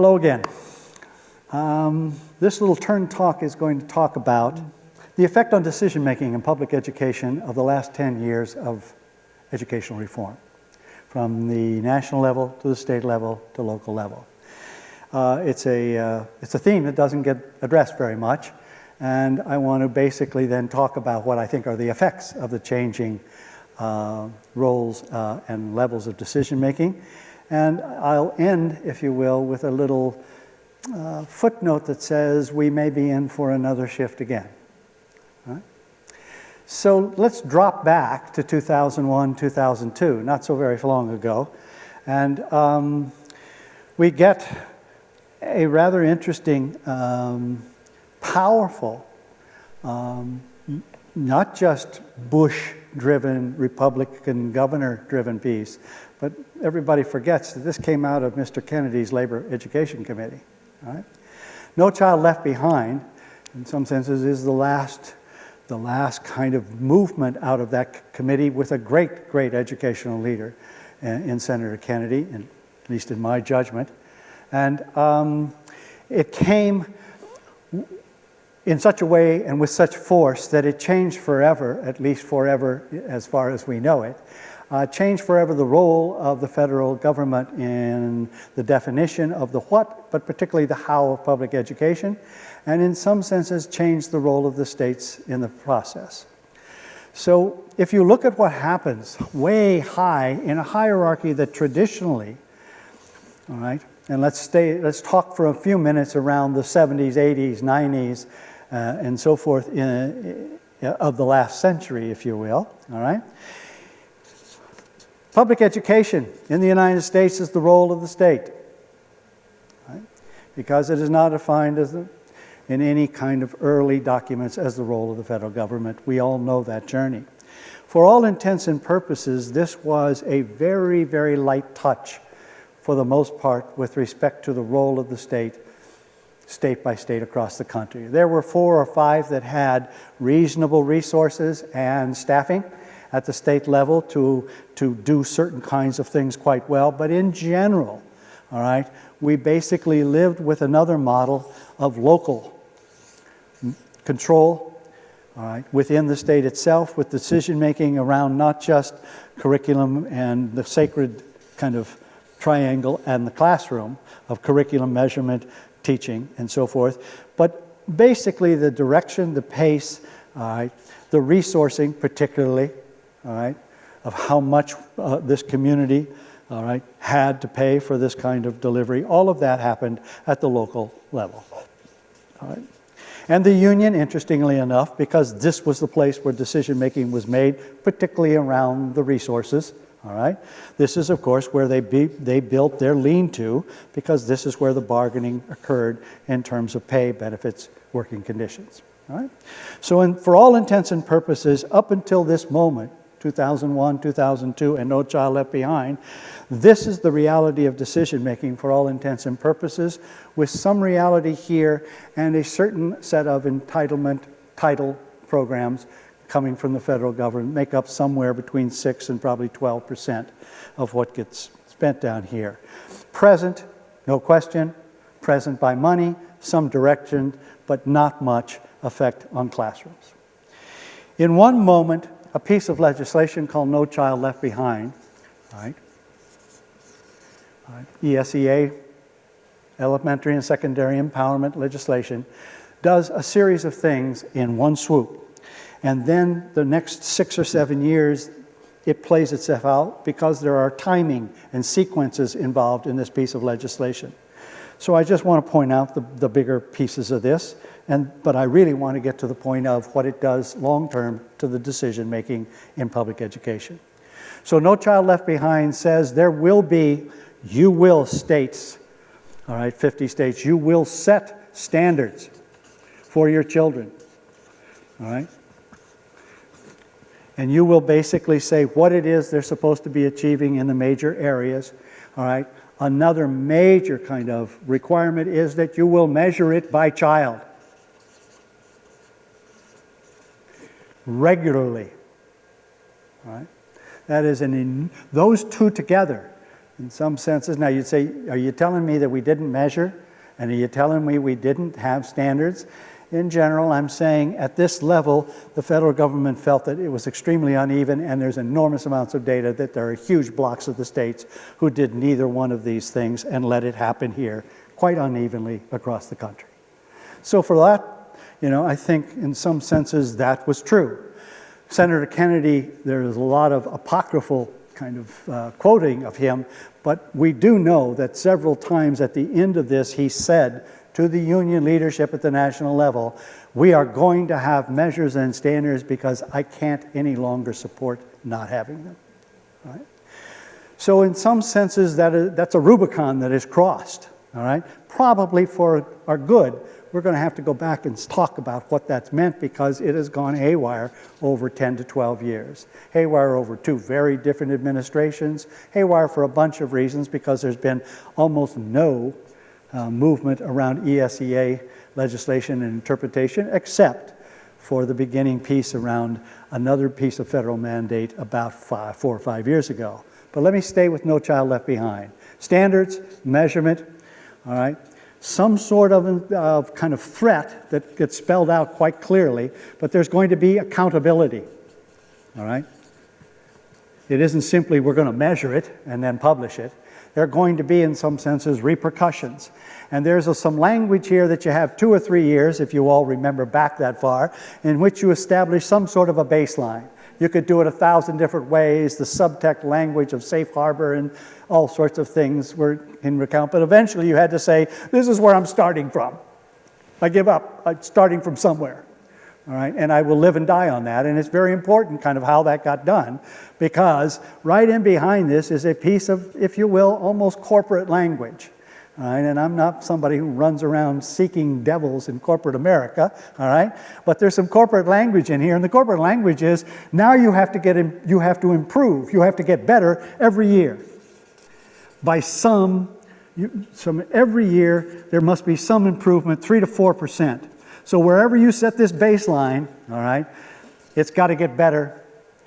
Hello again. This little turn talk is going to talk about the effect on decision-making in public education of the last 10 years of educational reform, from the national level to the state level to local level. It's a theme that doesn't get addressed very much, and I want to basically then talk about what I think are the effects of the changing roles and levels of decision-making. And I'll end, if you will, with a little footnote that says we may be in for another shift again. Right? So let's drop back to 2001, 2002, not so very long ago, and we get a rather interesting, powerful, not just Bush-driven, Republican governor-driven piece, but everybody forgets that this came out of Mr. Kennedy's Labor Education Committee. Right? No Child Left Behind, in some senses, is the last kind of movement out of that committee with a great educational leader in Senator Kennedy, at least in my judgment. And it came in such a way and with such force that it changed forever, at least forever as far as we know it, changed forever the role of the federal government in the definition of the what, but particularly the how of public education, and in some senses changed the role of the states in the process. So if you look at what happens way high in a hierarchy that traditionally, all right, and let's talk for a few minutes around the 70s, 80s, 90s, and so forth of the last century, if you will, all right? Public education in the United States is the role of the state, right? Because it is not defined as in any kind of early documents as the role of the federal government. We all know that journey. For all intents and purposes, this was a very light touch for the most part with respect to the role of the state by state across the country. There were 4 or 5 that had reasonable resources and staffing at the state level to do certain kinds of things quite well, but in general, all right, we basically lived with another model of local control, all right, within the state itself, with decision-making around not just curriculum and the sacred kind of triangle and the classroom of curriculum, measurement, teaching, and so forth, but basically the direction, the pace, all right, the resourcing particularly, all right, of how much this community, all right, had to pay for this kind of delivery. All of that happened at the local level. All right. And the union, interestingly enough, because this was the place where decision-making was made, particularly around the resources, all right, this is, of course, where they built their lean-to, because this is where the bargaining occurred in terms of pay, benefits, working conditions. All right? So for all intents and purposes, up until this moment, 2001, 2002, and No Child Left Behind, this is the reality of decision-making for all intents and purposes, with some reality here and a certain set of entitlement title programs coming from the federal government make up somewhere between 6 and probably 12% of what gets spent down here. Present, no question, present by money, some direction, but not much effect on classrooms. In one moment, a piece of legislation called No Child Left Behind, right? ESEA, elementary and secondary empowerment legislation, does a series of things in one swoop. And then the next 6 or 7 years, it plays itself out because there are timing and sequences involved in this piece of legislation. So I just want to point out the bigger pieces of this, but I really want to get to the point of what it does long-term to the decision-making in public education. So No Child Left Behind says there will be, you will states, all right, 50 states, you will set standards for your children, all right? And you will basically say what it is they're supposed to be achieving in the major areas, all right? Another major kind of requirement is that you will measure it by child regularly, all right? That is, those two together in some senses. Now you'd say, are you telling me that we didn't measure? And are you telling me we didn't have standards? In general, I'm saying at this level, the federal government felt that it was extremely uneven, and there's enormous amounts of data that there are huge blocks of the states who did neither one of these things and let it happen here quite unevenly across the country. So for that, I think in some senses that was true. Senator Kennedy, there is a lot of apocryphal kind of quoting of him, but we do know that several times at the end of this he said to the union leadership at the national level, we are going to have measures and standards because I can't any longer support not having them. Right? So in some senses that's a Rubicon that is crossed. All right? Probably for our good, we're going to have to go back and talk about what that's meant because it has gone haywire over 10 to 12 years. Haywire over two very different administrations. Haywire for a bunch of reasons because there's been almost no movement around ESEA legislation and interpretation except for the beginning piece around another piece of federal mandate about 4 or 5 years ago. But let me stay with No Child Left Behind. Standards, measurement, all right? Some sort of kind of threat that gets spelled out quite clearly, but there's going to be accountability, all right? It isn't simply we're going to measure it and then publish it. There are going to be, in some senses, repercussions. And there's some language here that you have 2 or 3 years, if you all remember back that far, in which you establish some sort of a baseline. You could do it 1,000 different ways. The subtext language of safe harbor and all sorts of things were in account. But eventually you had to say, this is where I'm starting from. I give up. I'm starting from somewhere. All right? And I will live and die on that. And it's very important kind of how that got done, because right in behind this is a piece of, if you will, almost corporate language. All right? And I'm not somebody who runs around seeking devils in corporate America, all right? But there's some corporate language in here, and the corporate language is now you have to improve, you have to get better every year. By every year there must be some improvement, 3 to 4%. So wherever you set this baseline, all right, it's got to get better,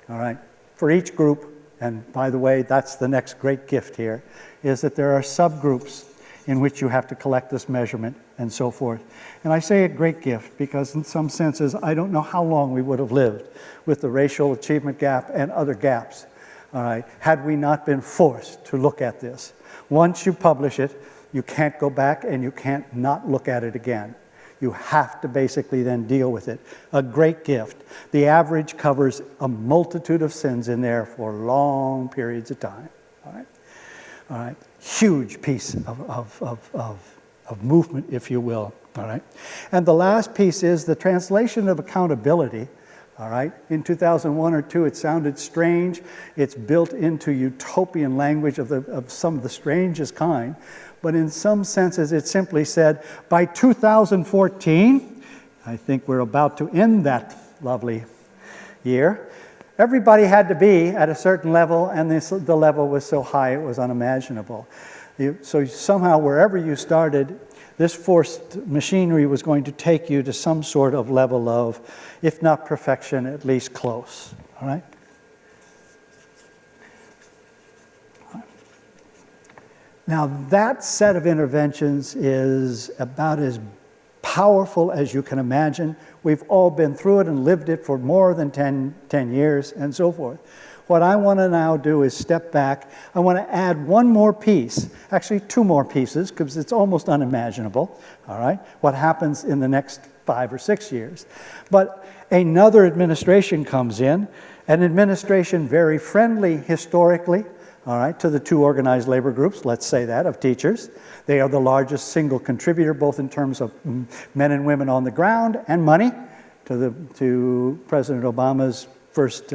all right, for each group. And by the way, that's the next great gift here, is that there are subgroups in which you have to collect this measurement and so forth. And I say a great gift because in some senses, I don't know how long we would have lived with the racial achievement gap and other gaps, all right, had we not been forced to look at this. Once you publish it, you can't go back and you can't not look at it again. You have to basically then deal with it. A great gift. The average covers a multitude of sins in there for long periods of time, all right? All right, huge piece of movement, if you will, all right? And the last piece is the translation of accountability, all right? In 2001 or 2, it sounded strange. It's built into utopian language of some of the strangest kind. But in some senses, it simply said, by 2014, I think we're about to end that lovely year, everybody had to be at a certain level, and the level was so high it was unimaginable. So somehow, wherever you started, this forced machinery was going to take you to some sort of level of, if not perfection, at least close. All right? Now, that set of interventions is about as powerful as you can imagine. We've all been through it and lived it for more than 10 years and so forth. What I want to now do is step back. I want to add one more piece, actually 2 more pieces, because it's almost unimaginable, all right, what happens in the next 5 or 6 years. But another administration comes in, an administration very friendly historically, all right, to the 2 organized labor groups, let's say that, of teachers. They are the largest single contributor, both in terms of men and women on the ground and money, to President Obama's first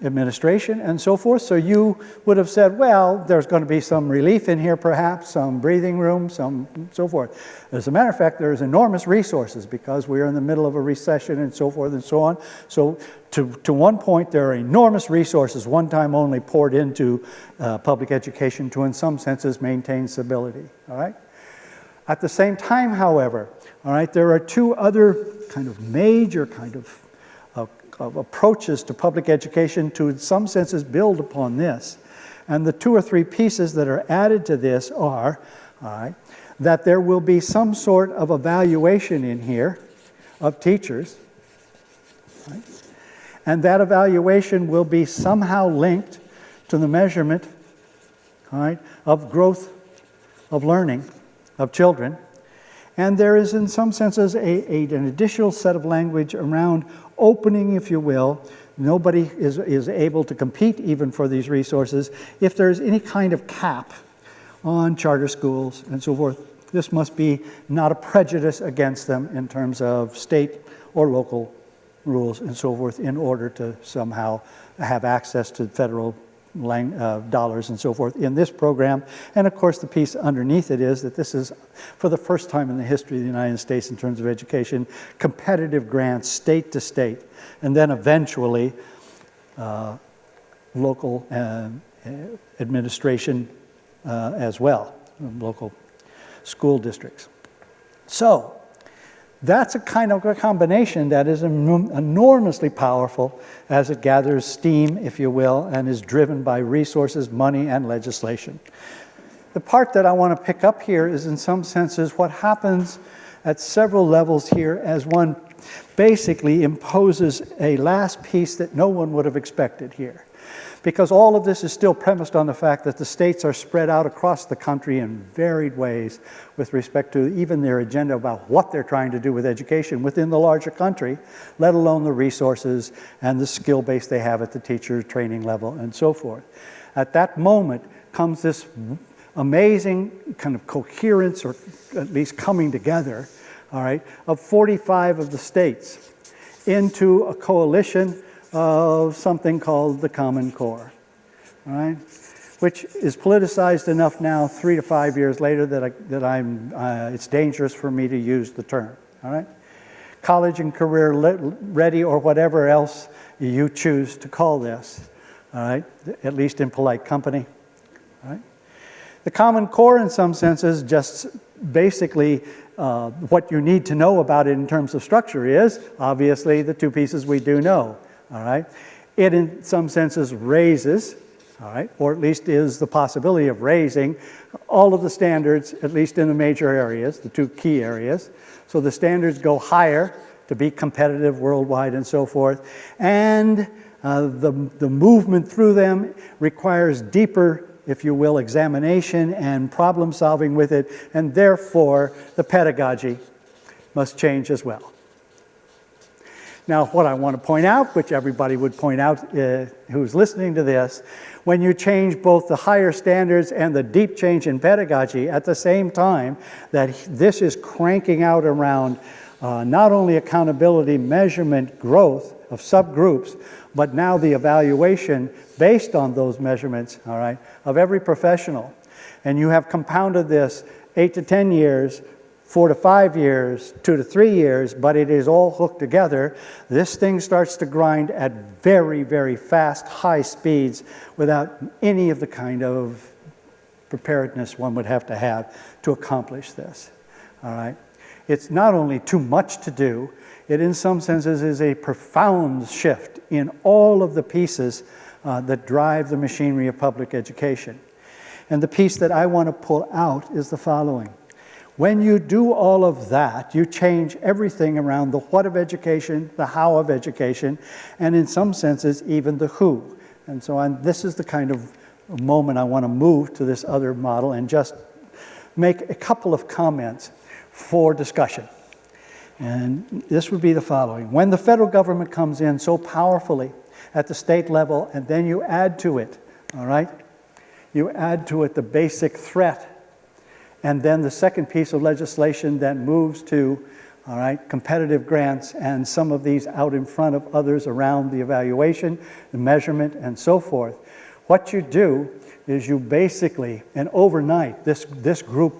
administration and so forth. So you would have said, well, there's going to be some relief in here perhaps, some breathing room, some so forth. As a matter of fact, there's enormous resources because we are in the middle of a recession and so forth and so on. So to one point, there are enormous resources, one time only, poured into public education to, in some senses, maintain stability, all right? At the same time, however, all right, there are 2 other kind of major kind of approaches to public education to, in some senses, build upon this. And the 2 or 3 pieces that are added to this are, all right, that there will be some sort of evaluation in here of teachers, right? And that evaluation will be somehow linked to the measurement, all right, of growth of learning of children. And there is, in some senses, an additional set of language around opening, if you will. Nobody is able to compete even for these resources if there's any kind of cap on charter schools and so forth. This must be not a prejudice against them in terms of state or local rules and so forth in order to somehow have access to federal dollars and so forth in this program. And of course the piece underneath it is that this is, for the first time in the history of the United States in terms of education, competitive grants state to state, and then eventually local administration as well, local school districts. So that's a kind of a combination that is enormously powerful as it gathers steam, if you will, and is driven by resources, money, and legislation. The part that I want to pick up here is, in some senses, what happens at several levels here as one basically imposes a last piece that no one would have expected here. Because all of this is still premised on the fact that the states are spread out across the country in varied ways with respect to even their agenda about what they're trying to do with education within the larger country, let alone the resources and the skill base they have at the teacher training level and so forth. At that moment comes this amazing kind of coherence, or at least coming together, all right, of 45 of the states into a coalition of something called the Common Core, all right, which is politicized enough now 3 to 5 years later that it's dangerous for me to use the term, all right? College and career ready, or whatever else you choose to call this, all right, at least in polite company, all right? The Common Core, in some senses, just basically what you need to know about it in terms of structure is, obviously, the 2 pieces we do know. All right, it in some senses raises, all right, or at least is the possibility of raising all of the standards, at least in the major areas, the 2 key areas. So the standards go higher to be competitive worldwide and so forth. And the movement through them requires deeper, if you will, examination and problem solving with it. And therefore, the pedagogy must change as well. Now, what I want to point out, which everybody would point out who's listening to this, when you change both the higher standards and the deep change in pedagogy at the same time, that this is cranking out around not only accountability, measurement, growth of subgroups, but now the evaluation based on those measurements, all right, of every professional. And you have compounded this 8 to 10 years, 4 to 5 years, 2 to 3 years, but it is all hooked together. This thing starts to grind at very, very fast, high speeds without any of the kind of preparedness one would have to accomplish this, all right? It's not only too much to do, it in some senses is a profound shift in all of the pieces that drive the machinery of public education. And the piece that I want to pull out is the following. When you do all of that, you change everything around the what of education, the how of education, and in some senses, even the who. And so this is the kind of moment I want to move to this other model and just make a couple of comments for discussion. And this would be the following. When the federal government comes in so powerfully at the state level, and then you add to it, all right, you add to it the basic threat. And then the second piece of legislation that moves to, all right, competitive grants and some of these out in front of others around the evaluation, the measurement, and so forth. What you do is you basically, and overnight, this group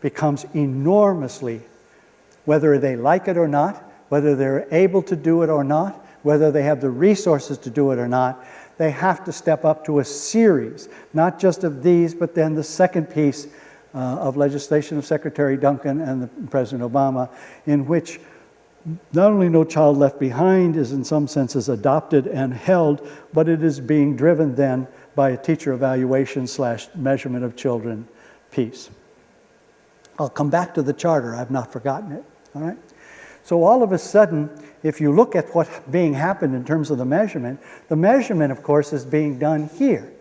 becomes enormously, whether they like it or not, whether they're able to do it or not, whether they have the resources to do it or not, they have to step up to a series, not just of these, but then the second piece of legislation of Secretary Duncan and President Obama, in which not only No Child Left Behind is in some senses adopted and held, but it is being driven then by a teacher evaluation / measurement of children piece. I'll come back to the charter. I've not forgotten it. All right. So all of a sudden, if you look at what's being happened in terms of the measurement, of course, is being done here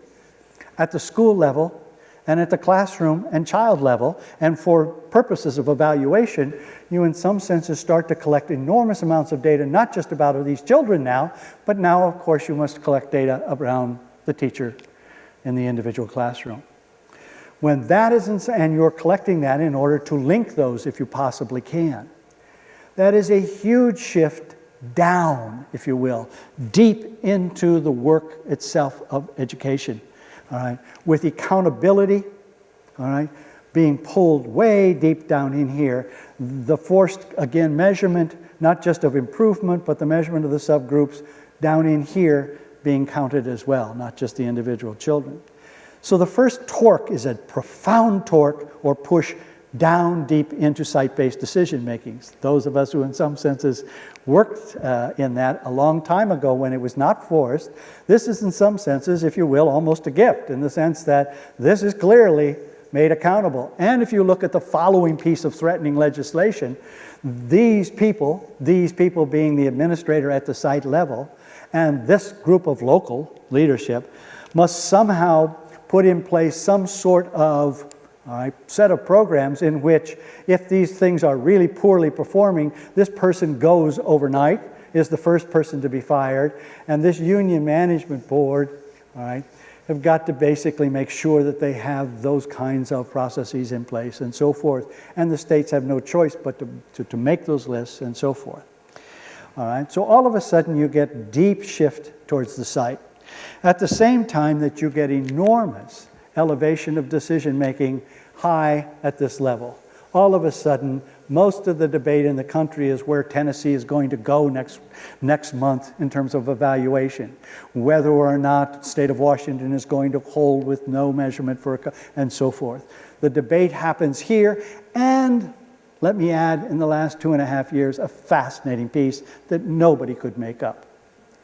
at the school level and at the classroom and child level. And for purposes of evaluation, you in some senses start to collect enormous amounts of data, not just about these children now, but now, of course, you must collect data around the teacher in the individual classroom. When that is, and you're collecting that in order to link those if you possibly can, that is a huge shift down, if you will, deep into the work itself of education, all right, with accountability, all right, being pulled way deep down in here. The forced, again, measurement, not just of improvement, but the measurement of the subgroups down in here being counted as well, not just the individual children. So the first torque is a profound torque or push down deep into site-based decision making. Those of us who in some senses worked in that a long time ago when it was not forced, this is in some senses, if you will, almost a gift in the sense that this is clearly made accountable. And if you look at the following piece of threatening legislation, these people being the administrator at the site level and this group of local leadership must somehow put in place some sort of set of programs in which, if these things are really poorly performing, this person goes overnight, is the first person to be fired, and this union management board, have got to basically make sure that they have those kinds of processes in place and so forth. And the states have no choice but to make those lists and so forth. All right, so all of a sudden you get deep shift towards the site. At the same time that you get enormous elevation of decision making high at this level. All of a sudden, most of the debate in the country is where Tennessee is going to go next month in terms of evaluation. Whether or not the state of Washington is going to hold with no measurement and so forth. The debate happens here, and let me add, in the last 2.5 years, a fascinating piece that nobody could make up.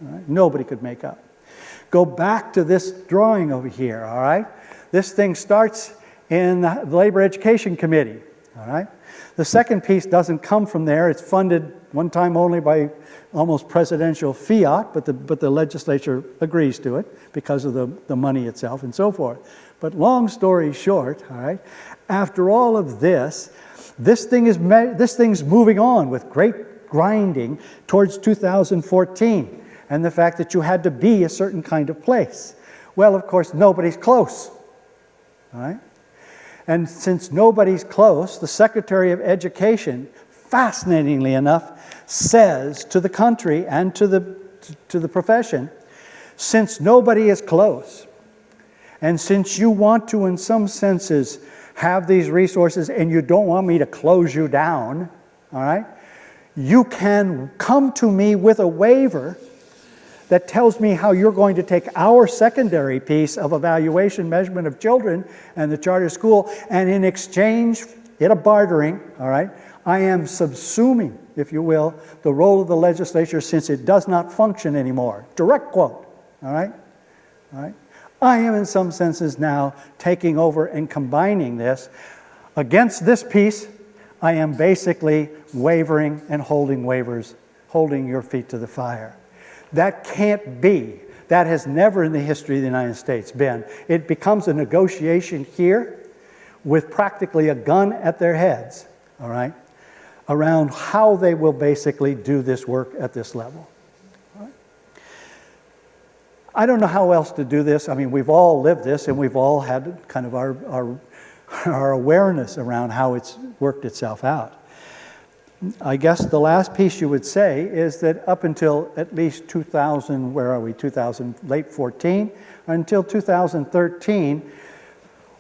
All right? Nobody could make up. Go back to this drawing over here, all right? This thing starts in the Labor Education Committee, all right? The second piece doesn't come from there. It's funded one time only by almost presidential fiat, but the legislature agrees to it because of the money itself and so forth. But long story short, all right, after all of this, this thing's moving on with great grinding towards 2014 and the fact that you had to be a certain kind of place. Well, of course, nobody's close. All right? And since nobody's close, the Secretary of Education, fascinatingly enough, says to the country and to the profession, since nobody is close, and since you want to, in some senses, have these resources and you don't want me to close you down, all right, you can come to me with a waiver that tells me how you're going to take our secondary piece of evaluation measurement of children and the charter school, and in exchange, in a bartering, all right, I am subsuming, if you will, the role of the legislature since it does not function anymore. Direct quote, all right? All right? I am in some senses now taking over and combining this. Against this piece, I am basically wavering and holding waivers, holding your feet to the fire. That can't be. That has never in the history of the United States been. It becomes a negotiation here with practically a gun at their heads, all right, around how they will basically do this work at this level. All right? I don't know how else to do this. I mean, we've all lived this and we've all had kind of our awareness around how it's worked itself out. I guess the last piece you would say is that up until at least 2000, late 14, until 2013,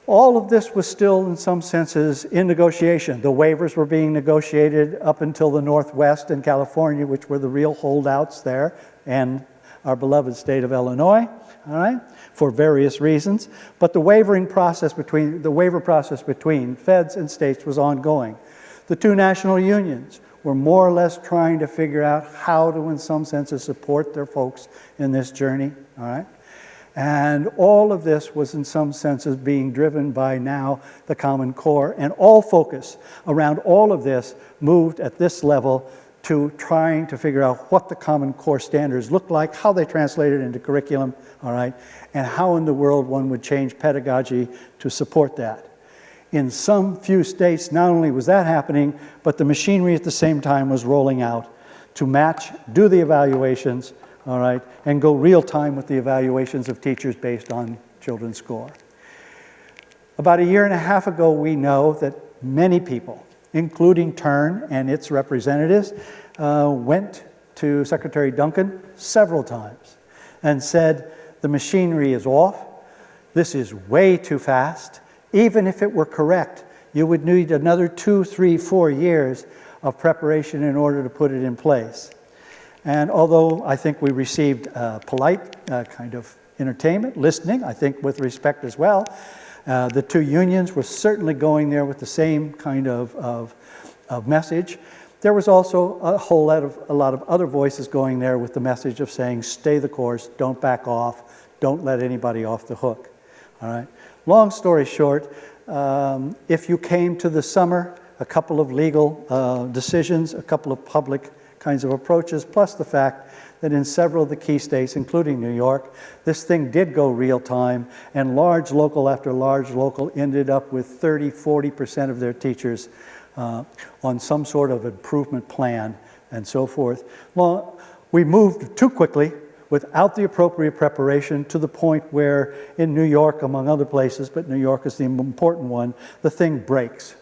all of this was still in some senses in negotiation. The waivers were being negotiated up until the Northwest and California, which were the real holdouts there, and our beloved state of Illinois, all right, for various reasons. But the waiver process between feds and states was ongoing. The two national unions were more or less trying to figure out how to, in some senses, support their folks in this journey, all right? And all of this was in some senses being driven by now the Common Core, and all focus around all of this moved at this level to trying to figure out what the Common Core standards look like, how they translated into curriculum, all right, and how in the world one would change pedagogy to support that. In some few states, not only was that happening, but the machinery at the same time was rolling out to match, do the evaluations, all right, and go real time with the evaluations of teachers based on children's score. About a year and a half ago, we know that many people, including TURN and its representatives, went to Secretary Duncan several times and said, the machinery is off, this is way too fast. Even if it were correct, you would need another 2, 3, 4 years of preparation in order to put it in place. And although I think we received polite kind of entertainment, listening, I think with respect as well, the two unions were certainly going there with the same kind of message. There was also a lot of other voices going there with the message of saying, stay the course, don't back off, don't let anybody off the hook. All right. Long story short, if you came to the summer, a couple of legal decisions, a couple of public kinds of approaches, plus the fact that in several of the key states, including New York, this thing did go real time, and large local after large local ended up with 30–40% of their teachers on some sort of improvement plan and so forth. Well, we moved too quickly without the appropriate preparation to the point where in New York, among other places, but New York is the important one, the thing breaks.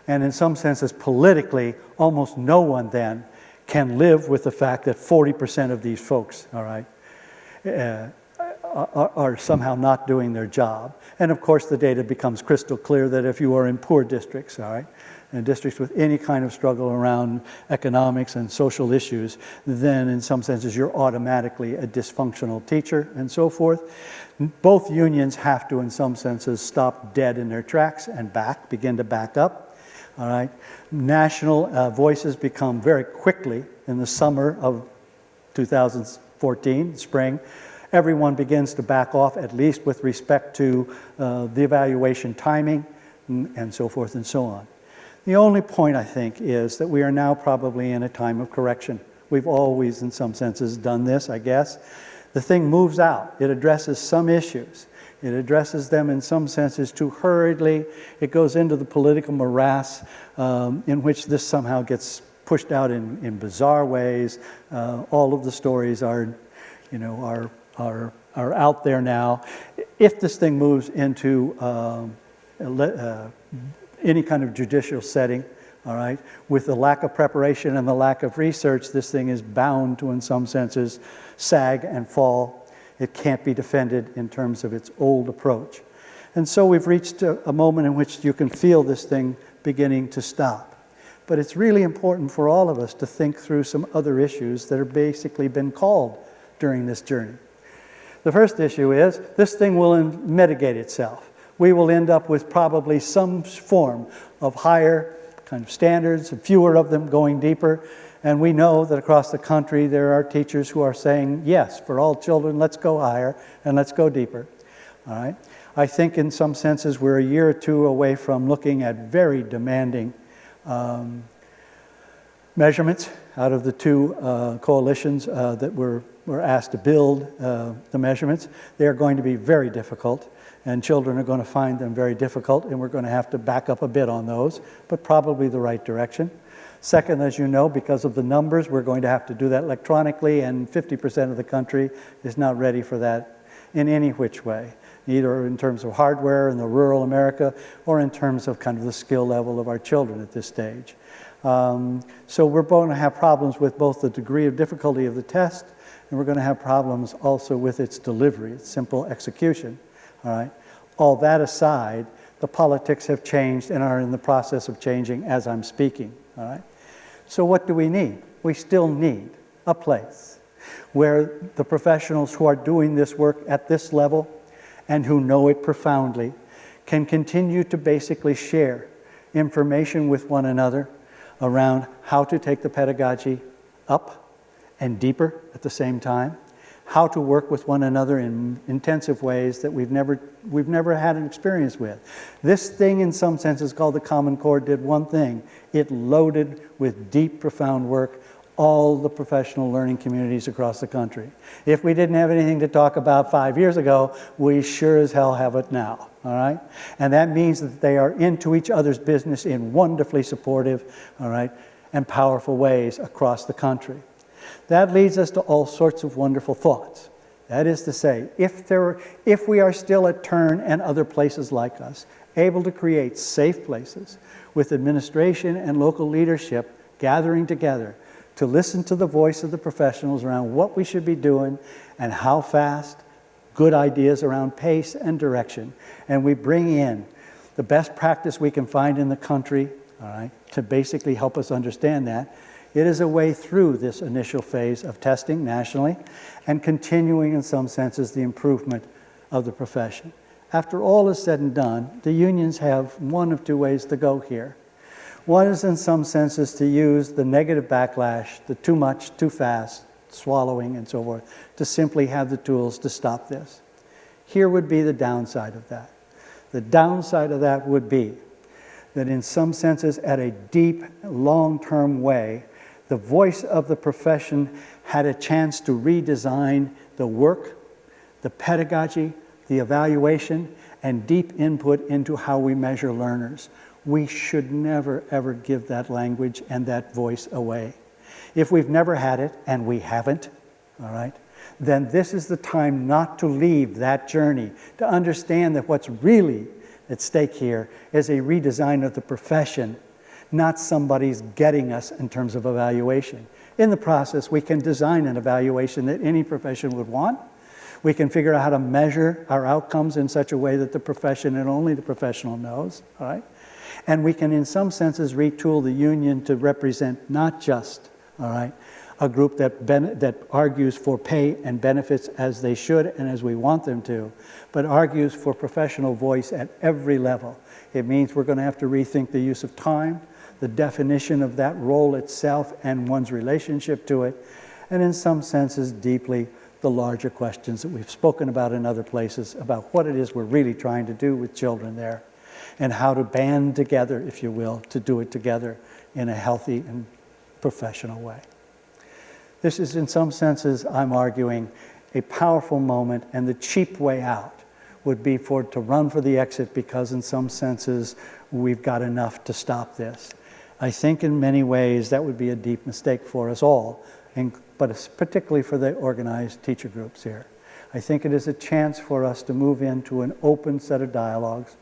And in some senses, politically, almost no one then can live with the fact that 40% of these folks, all right, are somehow not doing their job. And of course, the data becomes crystal clear that if you are in poor districts, all right, and districts with any kind of struggle around economics and social issues, then in some senses you're automatically a dysfunctional teacher and so forth. Both unions have to, in some senses, stop dead in their tracks and begin to back up. All right. National voices become very quickly in the summer of 2014, spring. Everyone begins to back off, at least with respect to the evaluation timing and so forth and so on. The only point, I think, is that we are now probably in a time of correction. We've always, in some senses, done this, I guess. The thing moves out. It addresses some issues. It addresses them in some senses too hurriedly. It goes into the political morass in which this somehow gets pushed out in bizarre ways. All of the stories are out there now. If this thing moves into any kind of judicial setting, all right, with the lack of preparation and the lack of research, this thing is bound to, in some senses, sag and fall. It can't be defended in terms of its old approach. And so we've reached a moment in which you can feel this thing beginning to stop. But it's really important for all of us to think through some other issues that have basically been called during this journey. The first issue is this thing will mitigate itself. We will end up with probably some form of higher kind of standards, and fewer of them going deeper. And we know that across the country there are teachers who are saying, yes, for all children, let's go higher and let's go deeper. All right. I think in some senses we're a year or two away from looking at very demanding measurements out of the two coalitions that were asked to build the measurements. They are going to be very difficult, and children are going to find them very difficult, and we're going to have to back up a bit on those, but probably the right direction. Second, as you know, because of the numbers, we're going to have to do that electronically, and 50% of the country is not ready for that in any which way, either in terms of hardware in the rural America or in terms of kind of the skill level of our children at this stage. So we're going to have problems with both the degree of difficulty of the test, and we're going to have problems also with its delivery, its simple execution. All right. All that aside, the politics have changed and are in the process of changing as I'm speaking. All right. So what do we need? We still need a place where the professionals who are doing this work at this level and who know it profoundly can continue to basically share information with one another around how to take the pedagogy up and deeper at the same time. how to work with one another in intensive ways that we've never had an experience with. This thing, in some senses, called the Common Core, did one thing. It loaded with deep, profound work all the professional learning communities across the country. If we didn't have anything to talk about 5 years ago, we sure as hell have it now, all right? And that means that they are into each other's business in wonderfully supportive, all right, and powerful ways across the country. That leads us to all sorts of wonderful thoughts. That is to say, if we are still at Turn and other places like us, able to create safe places with administration and local leadership gathering together to listen to the voice of the professionals around what we should be doing and how fast, good ideas around pace and direction, and we bring in the best practice we can find in the country, all right, to basically help us understand that, it is a way through this initial phase of testing nationally and continuing, in some senses, the improvement of the profession. After all is said and done, the unions have one of two ways to go here. One is, in some senses, to use the negative backlash, the too much, too fast, swallowing, and so forth, to simply have the tools to stop this. Here would be the downside of that. The downside of that would be that, in some senses, at a deep, long-term way, the voice of the profession had a chance to redesign the work, the pedagogy, the evaluation, and deep input into how we measure learners. We should never, ever give that language and that voice away. If we've never had it, and we haven't, all right, then this is the time not to leave that journey, to understand that what's really at stake here is a redesign of the profession, not somebody's getting us in terms of evaluation. In the process, we can design an evaluation that any profession would want. We can figure out how to measure our outcomes in such a way that the profession and only the professional knows, all right? And we can, in some senses, retool the union to represent not just, all right, a group that argues for pay and benefits as they should and as we want them to, but argues for professional voice at every level. It means we're going to have to rethink the use of time, the definition of that role itself and one's relationship to it, and in some senses, deeply, the larger questions that we've spoken about in other places about what it is we're really trying to do with children there, and how to band together, if you will, to do it together in a healthy and professional way. This is, in some senses, I'm arguing, a powerful moment, and the cheap way out would be to run for the exit because, in some senses, we've got enough to stop this. I think in many ways that would be a deep mistake for us all, but particularly for the organized teacher groups here. I think it is a chance for us to move into an open set of dialogues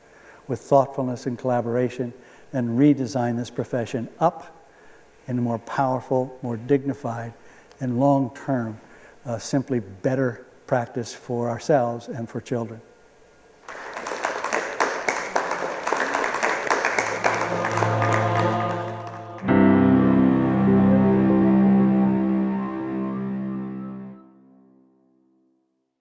with thoughtfulness and collaboration and redesign this profession up in a more powerful, more dignified, and long-term, simply better practice for ourselves and for children.